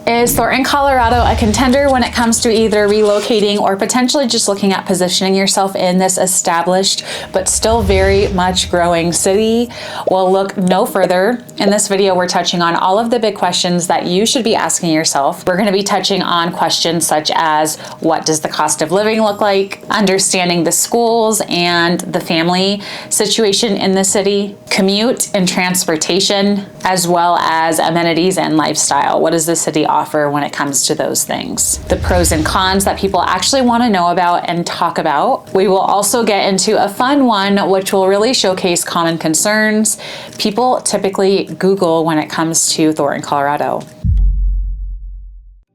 Is Thornton, Colorado a contender when it comes to either relocating or potentially just looking at positioning yourself in this established but still very much growing city? Well, look no further. In this video, we're touching on all of the big questions that you should be asking yourself. We're going to be touching on questions such as what does the cost of living look like, understanding the schools and the family situation in the city, commute and transportation, as well as amenities and lifestyle. What does the city offer when it comes to those things? The pros and cons that people actually want to know about and talk about. We will also get into a fun one, which will really showcase common concerns people typically Google when it comes to Thornton, Colorado.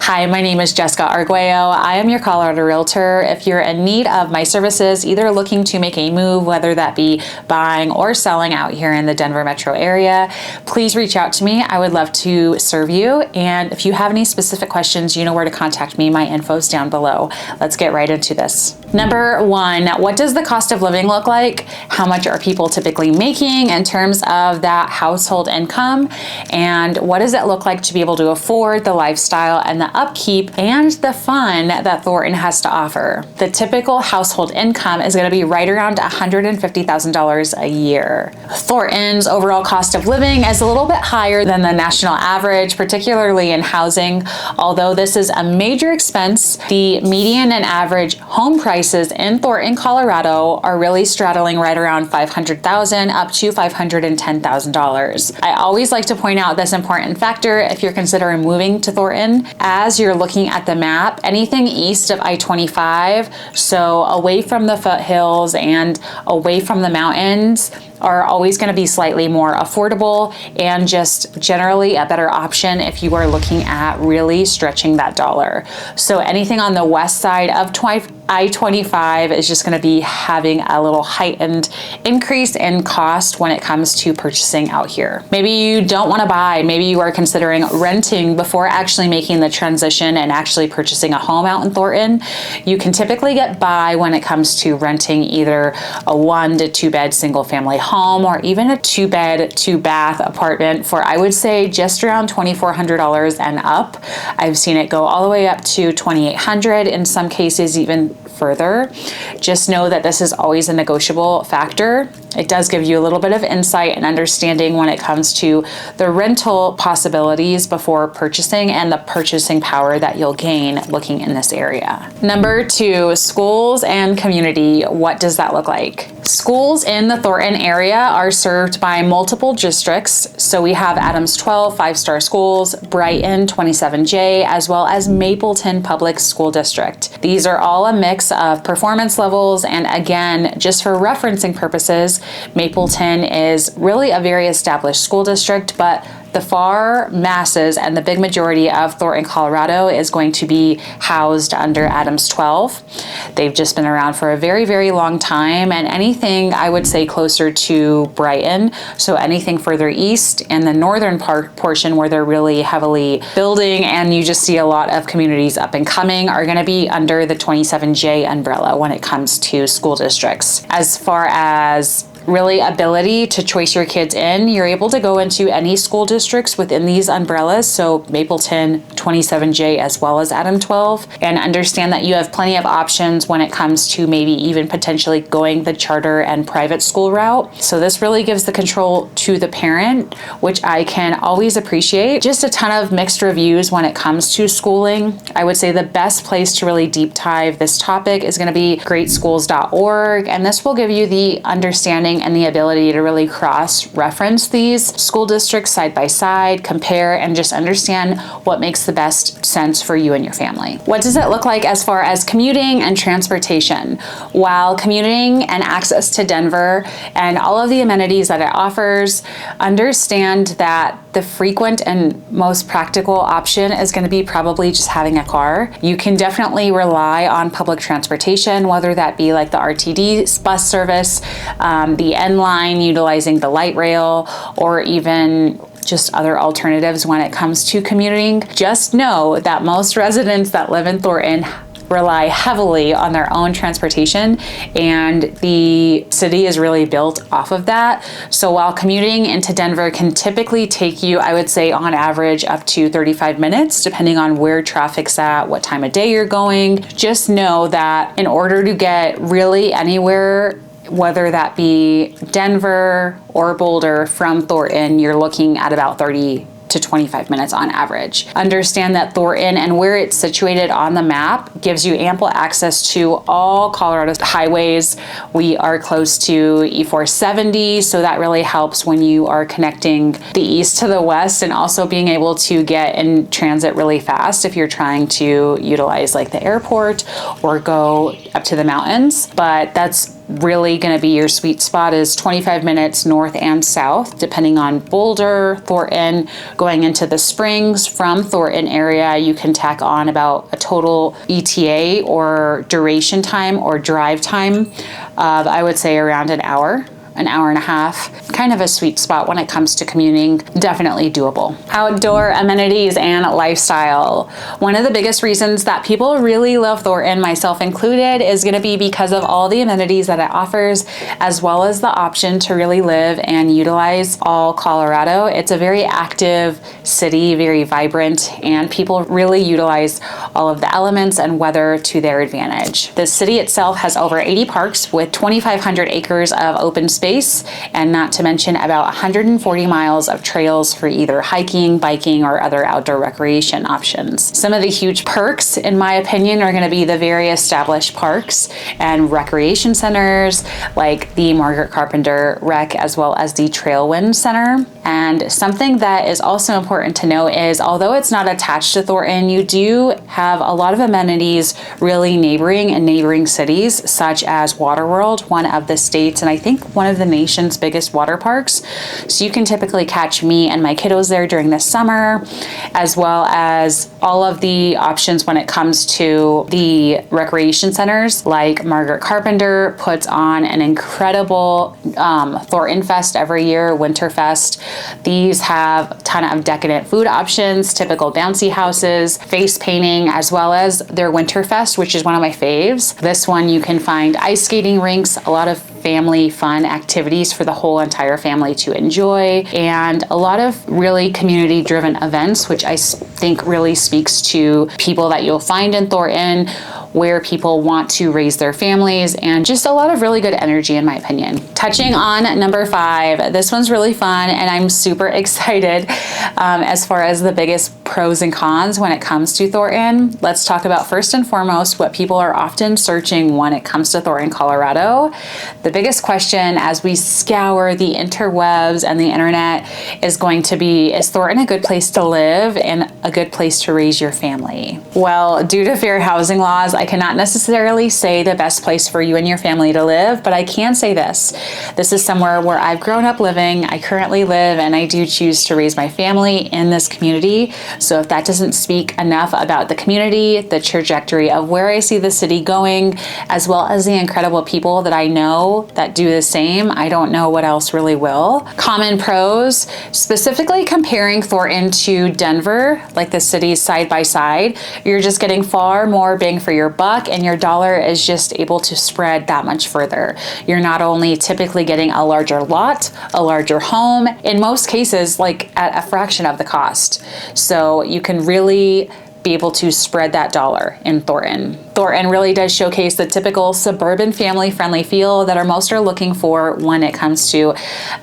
Hi, my name is Jessica Arguello. I am your Colorado Realtor. If you're in need of my services, either looking to make a move, whether that be buying or selling out here in the Denver metro area, please reach out to me. I would love to serve you. And if you have any specific questions, you know where to contact me. My info's down below. Let's get right into this. Number one, what does the cost of living look like? How much are people typically making in terms of that household income? And what does it look like to be able to afford the lifestyle and the upkeep and the fun that Thornton has to offer? The typical household income is going to be right around $150,000 a year. Thornton's overall cost of living is a little bit higher than the national average, particularly in housing. Although this is a major expense, the median and average home prices in Thornton, Colorado are really straddling right around $500,000 up to $510,000. I always like to point out this important factor if you're considering moving to Thornton. As you're looking at the map, anything east of I-25, so away from the foothills and away from the mountains, are always going to be slightly more affordable and just generally a better option if you are looking at really stretching that dollar. So anything on the west side of I-25 is just going to be having a little heightened increase in cost when it comes to purchasing out here. Maybe you don't want to buy, maybe you are considering renting before actually making the transition and actually purchasing a home out in Thornton. You can typically get by when it comes to renting either a 1 to 2 bed single family home or even a 2 bed, 2 bath apartment for, I would say, just around $2,400 and up. I've seen it go all the way up to $2,800, in some cases even further. Just know that this is always a negotiable factor. It does give you a little bit of insight and understanding when it comes to the rental possibilities before purchasing and the purchasing power that you'll gain looking in this area. Number two, schools and community. What does that look like? Schools in the Thornton area are served by multiple districts. So we have Adams 12 5-star schools, Brighton 27J, as well as Mapleton Public School District. These are all a mix of performance levels. And again, just for referencing purposes, Mapleton is really a very established school district, but the far masses and the big majority of Thornton, Colorado is going to be housed under Adams 12. They've just been around for a very, very long time, and anything I would say closer to Brighton, so anything further east and the northern portion where they're really heavily building and you just see a lot of communities up and coming, are going to be under the 27J umbrella when it comes to school districts. As far as really ability to choice your kids in, you're able to go into any school districts within these umbrellas, so Mapleton, 27J, as well as Adam 12, and understand that you have plenty of options when it comes to maybe even potentially going the charter and private school route. So this really gives the control to the parent, which I can always appreciate. Just a ton of mixed reviews when it comes to schooling. I would say the best place to really deep dive this topic is going to be greatschools.org, and this will give you the understanding and the ability to really cross-reference these school districts side by side, compare, and just understand what makes the best sense for you and your family. What does it look like as far as commuting and transportation? While commuting and access to Denver and all of the amenities that it offers, understand that the frequent and most practical option is going to be probably just having a car. You can definitely rely on public transportation, whether that be like the RTD bus service, the N line utilizing the light rail, or even just other alternatives when it comes to commuting. Just know that most residents that live in Thornton rely heavily on their own transportation, and the city is really built off of that. So while commuting into Denver can typically take you, I would say on average, up to 35 minutes, depending on where traffic's at, what time of day you're going, just know that in order to get really anywhere, whether that be Denver or Boulder from Thornton, you're looking at about 30 to 25 minutes on average. Understand that Thornton and where it's situated on the map gives you ample access to all Colorado's highways. We are close to E470, so that really helps when you are connecting the east to the west, and also being able to get in transit really fast if you're trying to utilize like the airport or go up to the mountains. But that's really going to be your sweet spot, is 25 minutes north and south, depending on Boulder, Thornton. Going into the Springs from Thornton area, you can tack on about a total ETA or duration time or drive time of, I would say, around an hour and a half. Kind of a sweet spot when it comes to commuting. Definitely doable. Outdoor amenities and lifestyle. One of the biggest reasons that people really love Thornton, myself included, is going to be because of all the amenities that it offers, as well as the option to really live and utilize all Colorado. It's a very active city, very vibrant, and people really utilize all of the elements and weather to their advantage. The city itself has over 80 parks with 2,500 acres of open space, and not to mention about 140 miles of trails for either hiking, biking, or other outdoor recreation options. Some of the huge perks, in my opinion, are going to be the very established parks and recreation centers like the Margaret Carpenter Rec, as well as the Trailwind Center. And something that is also important to know is, although it's not attached to Thornton, you do have a lot of amenities really neighboring in neighboring cities, such as Waterworld, one of the states, and I think one of the nation's biggest water parks. So you can typically catch me and my kiddos there during the summer, as well as all of the options when it comes to the recreation centers. Like Margaret Carpenter puts on an incredible Thornton Fest every year, Winterfest. These have a ton of decadent food options, typical bouncy houses, face painting, as well as their Winterfest, which is one of my faves. This one you can find ice skating rinks, a lot of family fun activities for the whole entire family to enjoy, and a lot of really community driven events, which I think really speaks to people that you'll find in Thornton, where people want to raise their families, and just a lot of really good energy, in my opinion. Touching on number 5, this one's really fun, and I'm super excited as far as the biggest pros and cons when it comes to Thornton. Let's talk about first and foremost what people are often searching when it comes to Thornton, Colorado. The biggest question as we scour the interwebs and the internet is going to be, is Thornton a good place to live and a good place to raise your family? Well, due to fair housing laws, I cannot necessarily say the best place for you and your family to live, but I can say this. This is somewhere where I've grown up living, I currently live, and I do choose to raise my family in this community. So if that doesn't speak enough about the community, the trajectory of where I see the city going, as well as the incredible people that I know that do the same, I don't know what else really will. Common pros, specifically comparing Thornton to Denver, like the cities side by side, you're just getting far more bang for your buck, and your dollar is just able to spread that much further. You're not only typically getting a larger lot, a larger home, in most cases, like at a fraction of the cost. So you can really be able to spread that dollar in Thornton. Thornton really does showcase the typical suburban family-friendly feel that most are looking for when it comes to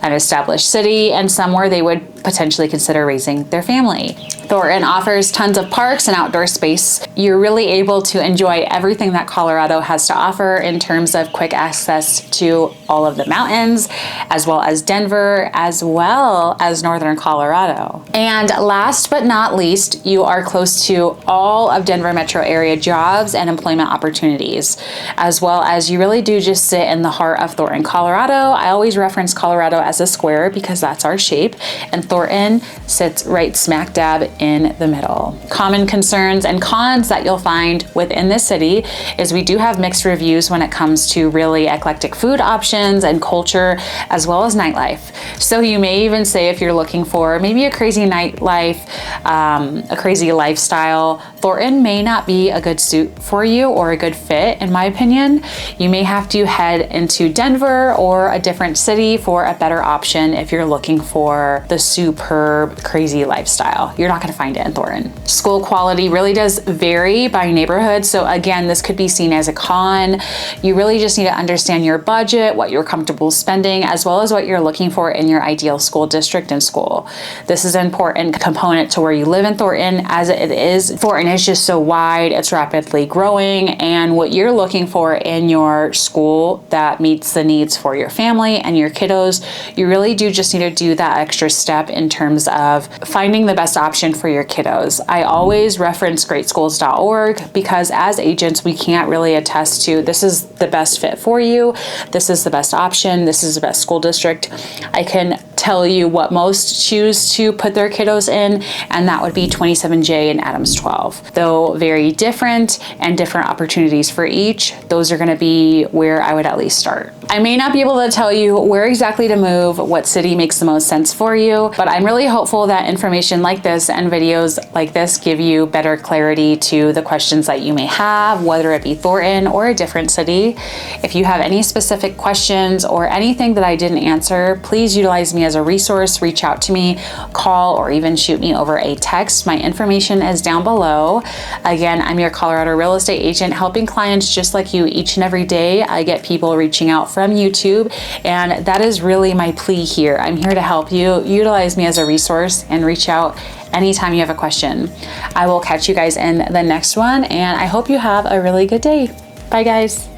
an established city and somewhere they would potentially consider raising their family. Thornton offers tons of parks and outdoor space. You're really able to enjoy everything that Colorado has to offer in terms of quick access to all of the mountains, as well as Denver, as well as northern Colorado. And last but not least, you are close to all of Denver metro area jobs and employment opportunities, as well as you really do just sit in the heart of Thornton, Colorado. I always reference Colorado as a square because that's our shape, and Thornton sits right smack dab in the middle. Common concerns and cons that you'll find within this city is we do have mixed reviews when it comes to really eclectic food options and culture, as well as nightlife. So you may even say, if you're looking for maybe a crazy nightlife, a crazy lifestyle, Thornton may not be a good suit for you or a good fit, in my opinion. You may have to head into Denver or a different city for a better option if you're looking for the superb crazy lifestyle. You're not going to find it in Thornton. School quality really does vary by neighborhood. So again, this could be seen as a con. You really just need to understand your budget, what you're comfortable spending, as well as what you're looking for in your ideal school district and school. This is an important component to where you live in Thornton, as it is. Thornton is just so wide, it's rapidly growing, and what you're looking for in your school that meets the needs for your family and your kiddos, you really do just need to do that extra step in terms of finding the best option for your kiddos. I always reference greatschools.org because as agents, we can't really attest to this is the best fit for you, this is the best option, this is the best school district. I can tell you what most choose to put their kiddos in, and that would be 27J and Adams 12. Though very different and different opportunities for each, those are going to be where I would at least start. I may not be able to tell you where exactly to move, what city makes the most sense for you, but I'm really hopeful that information like this and videos like this give you better clarity to the questions that you may have, whether it be Thornton or a different city. If you have any specific questions or anything that I didn't answer, please utilize me as a resource. Reach out to me, call, or even shoot me over a text. My information is down below. Again, I'm your Colorado real estate agent, helping clients just like you each and every day. I get people reaching out from YouTube, and that is really my plea here. I'm here to help you. Utilize me as a resource and reach out anytime you have a question. I will catch you guys in the next one, and I hope you have a really good day. Bye, guys.